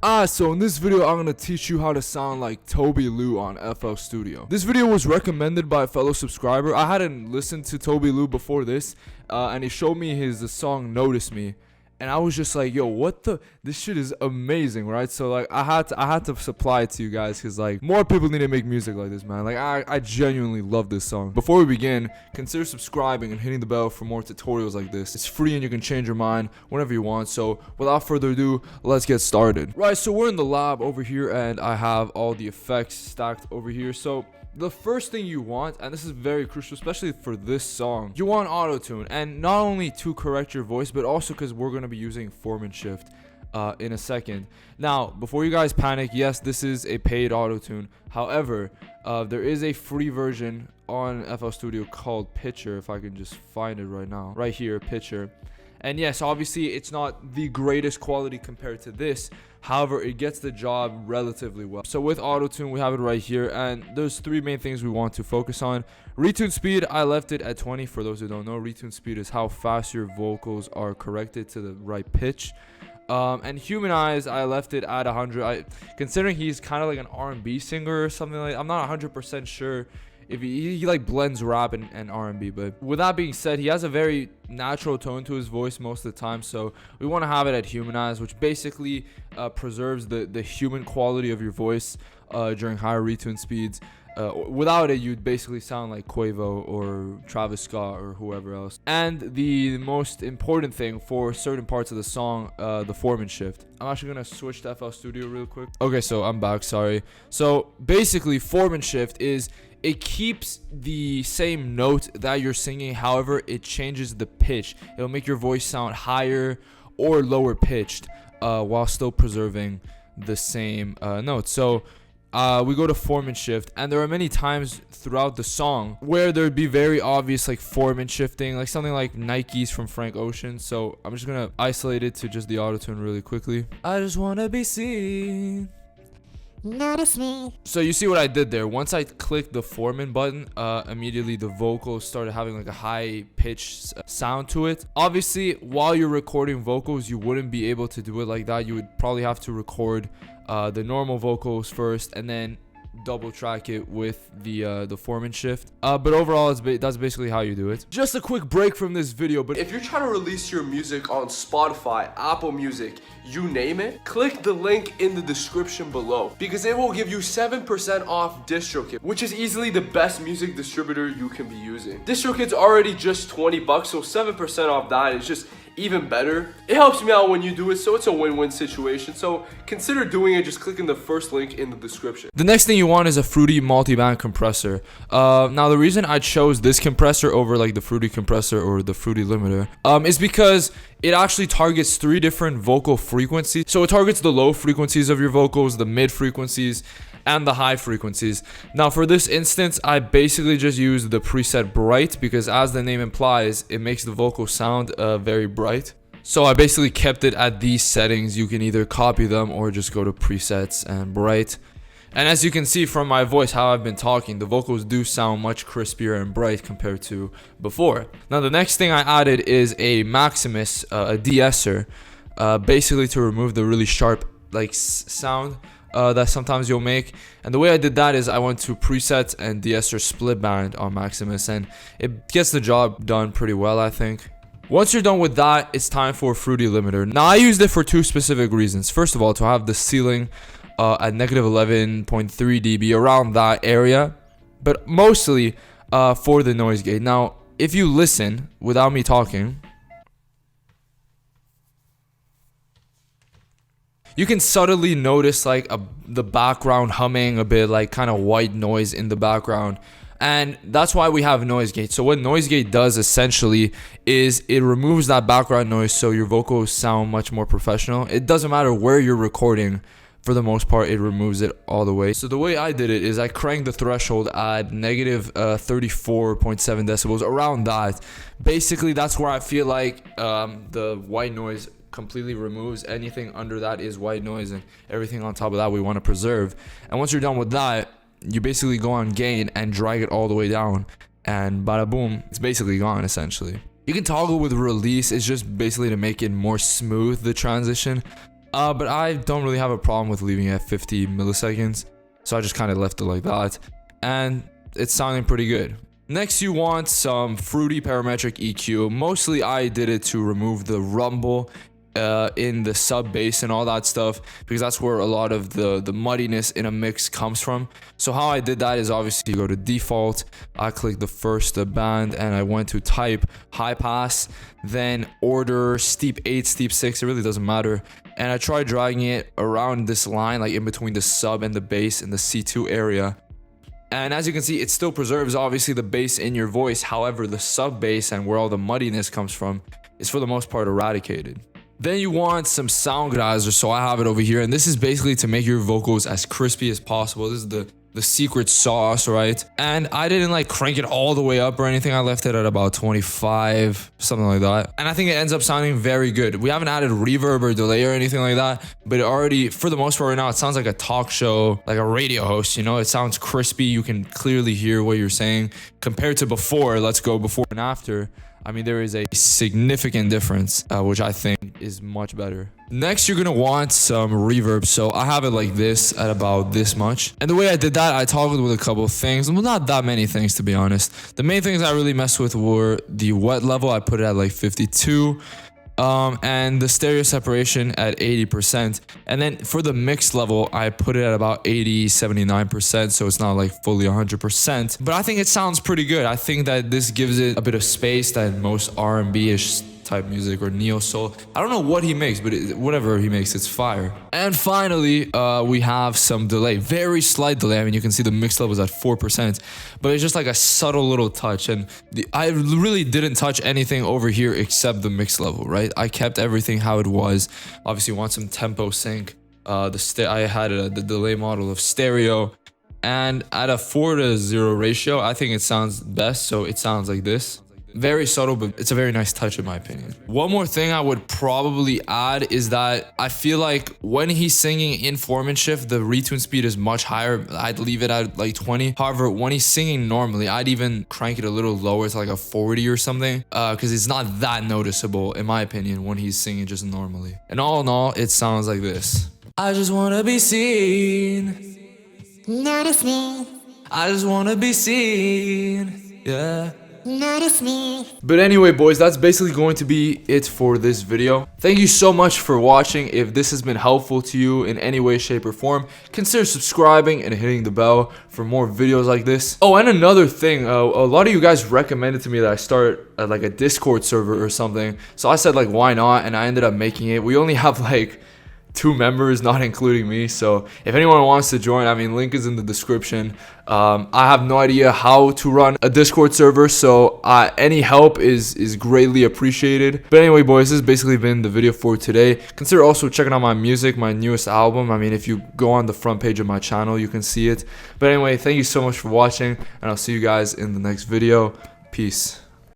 So in this video, I'm gonna teach you how to sound like TOBI Lou on FL Studio. This video was recommended by a fellow subscriber. I hadn't listened to TOBI Lou before this, and he showed me his song Notice Me. And I was just like, yo, this shit is amazing, right? So like I had to supply it to you guys, because like more people need to make music like this, man. Like I genuinely love this song. Before we begin, consider subscribing and hitting the bell for more tutorials like this. It's free and you can change your mind whenever you want. So without further ado, let's get started. Right, so we're in the lab over here and I have all the effects stacked over here. So the first thing you want, and this is very crucial, especially for this song, you want Autotune. And not only to correct your voice, but also because we're going to be using form and shift in a second. Now, before you guys panic, yes, this is a paid Autotune. However, there is a free version on FL Studio called Pitcher. If I can just find it right now. Right here, Pitcher. And yes, obviously, it's not the greatest quality compared to this. However, it gets the job relatively well. So with Autotune, we have it right here. And there's three main things we want to focus on. Retune speed, I left it at 20. For those who don't know, retune speed is how fast your vocals are corrected to the right pitch. And humanize, I left it at 100. Considering he's kind of like an R&B singer or something like that, I'm not 100% sure if he like blends rap and R&B. But with that being said, he has a very natural tone to his voice most of the time, so we want to have it at humanize, which basically preserves the human quality of your voice during higher retune speeds. Without it, you'd basically sound like Quavo or Travis Scott or whoever else. And the most important thing for certain parts of the song, the form and shift. I'm actually gonna switch to FL Studio real quick. Okay, so I'm back, sorry. So basically, form and shift is, it keeps the same note that you're singing, however, it changes the pitch. It'll make your voice sound higher or lower pitched while still preserving the same note. So we go to form and shift, and there are many times throughout the song where there'd be very obvious like form and shifting, like something like Nikes from Frank Ocean. So I'm just gonna isolate it to just the Autotune really quickly. I just wanna be seen. Notice me. So you see what I did there. Once I clicked the form in button, immediately the vocals started having like a high pitched sound to it. Obviously, while you're recording vocals, you wouldn't be able to do it like that. You would probably have to record the normal vocals first and then double track it with the form and shift. But overall, that's basically how you do it. Just a quick break from this video, but if you're trying to release your music on Spotify, Apple Music, you name it, click the link in the description below, because it will give you 7% off DistroKid, which is easily the best music distributor you can be using. DistroKid's already just 20 bucks, so 7% off that is just even better. It helps me out when you do it, so it's a win-win situation. So consider doing it, just clicking the first link in the description. The next thing you want is a Fruity multiband compressor. Now the reason I chose this compressor over like the Fruity compressor or the Fruity limiter is because it actually targets 3 different vocal frequencies. So it targets the low frequencies of your vocals, the mid frequencies, and the high frequencies. Now for this instance, I basically just used the preset bright, because as the name implies, it makes the vocal sound very bright. So I basically kept it at these settings. You can either copy them or just go to presets and bright. And as you can see from my voice, how I've been talking, the vocals do sound much crispier and bright compared to before. Now the next thing I added is a Maximus, a de-esser, basically to remove the really sharp like sound that sometimes you'll make. And the way I did that is I went to presets and de-esser split band on Maximus, and it gets the job done pretty well, I think. Once you're done with that, it's time for Fruity limiter. Now I used it for 2 specific reasons. First of all, to have the ceiling at negative 11.3 dB, around that area, but mostly for the noise gate. Now if you listen without me talking, you can subtly notice like the background humming a bit, like kind of white noise in the background. And that's why we have noise gate. So what noise gate does essentially is it removes that background noise, so your vocals sound much more professional. It doesn't matter where you're recording. For the most part, it removes it all the way. So the way I did it is I cranked the threshold at negative 34.7 decibels, around that. Basically, that's where I feel like the white noise completely removes. Anything under that is white noise, and everything on top of that we want to preserve. And once you're done with that, you basically go on gain and drag it all the way down, and bada boom, it's basically gone essentially. You can toggle with release. It's just basically to make it more smooth, the transition. But I don't really have a problem with leaving it at 50 milliseconds. So I just kind of left it like that. And it's sounding pretty good. Next, you want some fruity parametric EQ. Mostly I did it to remove the rumble in the sub bass and all that stuff, because that's where a lot of the muddiness in a mix comes from. So how I did that is obviously you go to default, I click the first band, and I went to type high pass, then order steep 8, steep 6, it really doesn't matter. And I tried dragging it around this line, like in between the sub and the bass in the C2 area. And as you can see, it still preserves obviously the bass in your voice. However, the sub bass and where all the muddiness comes from is for the most part eradicated. Then you want some sound geyser, so I have it over here, and this is basically to make your vocals as crispy as possible. This is the secret sauce, right? And I didn't like crank it all the way up or anything. I left it at about 25, something like that. And I think it ends up sounding very good. We haven't added reverb or delay or anything like that, but it already, for the most part right now, it sounds like a talk show, like a radio host, you know? It sounds crispy. You can clearly hear what you're saying. Compared to before, let's go before and after. I mean, there is a significant difference, which I think is much better. Next, you're gonna want some reverb. So I have it like this at about this much. And the way I did that, I toggled with a couple of things. Well, not that many things, to be honest. The main things I really messed with were the wet level. I put it at like 52. And the stereo separation at 80%. And then for the mix level, I put it at about 80-79%, so it's not like fully 100%. But I think it sounds pretty good. I think that this gives it a bit of space that most R&B-ish type music or neo soul, I don't know what he makes, but whatever he makes, it's fire. And finally, we have some delay, very slight delay. I mean, you can see the mix level is at 4%, but it's just like a subtle little touch. And I really didn't touch anything over here except the mix level, right? I kept everything how it was. Obviously, you want some tempo sync. I had the delay model of stereo, and at a 4:0 ratio, I think it sounds best. So it sounds like this. Very subtle, but it's a very nice touch in my opinion. One more thing I would probably add is that I feel like when he's singing in foremanship, the retune speed is much higher. I'd leave it at like 20. However, when he's singing normally, I'd even crank it a little lower to like a 40 or something, because it's not that noticeable in my opinion when he's singing just normally. And all in all, it sounds like this. I just wanna be seen. Notice me. I just wanna be seen. Yeah. Notice me. But anyway, boys, that's basically going to be it for this video. Thank you so much for watching. If this has been helpful to you in any way, shape, or form, consider subscribing and hitting the bell for more videos like this. Oh, and another thing, a lot of you guys recommended to me that I start like a Discord server or something. So I said like, why not? And I ended up making it. We only have like 2 members, not including me. So if anyone wants to join, I mean, link is in the description. I have no idea how to run a Discord server, so any help is greatly appreciated. But anyway, boys, this has basically been the video for today. Consider also checking out my music, my newest album. I mean, if you go on the front page of my channel, you can see it. But anyway, thank you so much for watching, and I'll see you guys in the next video. Peace.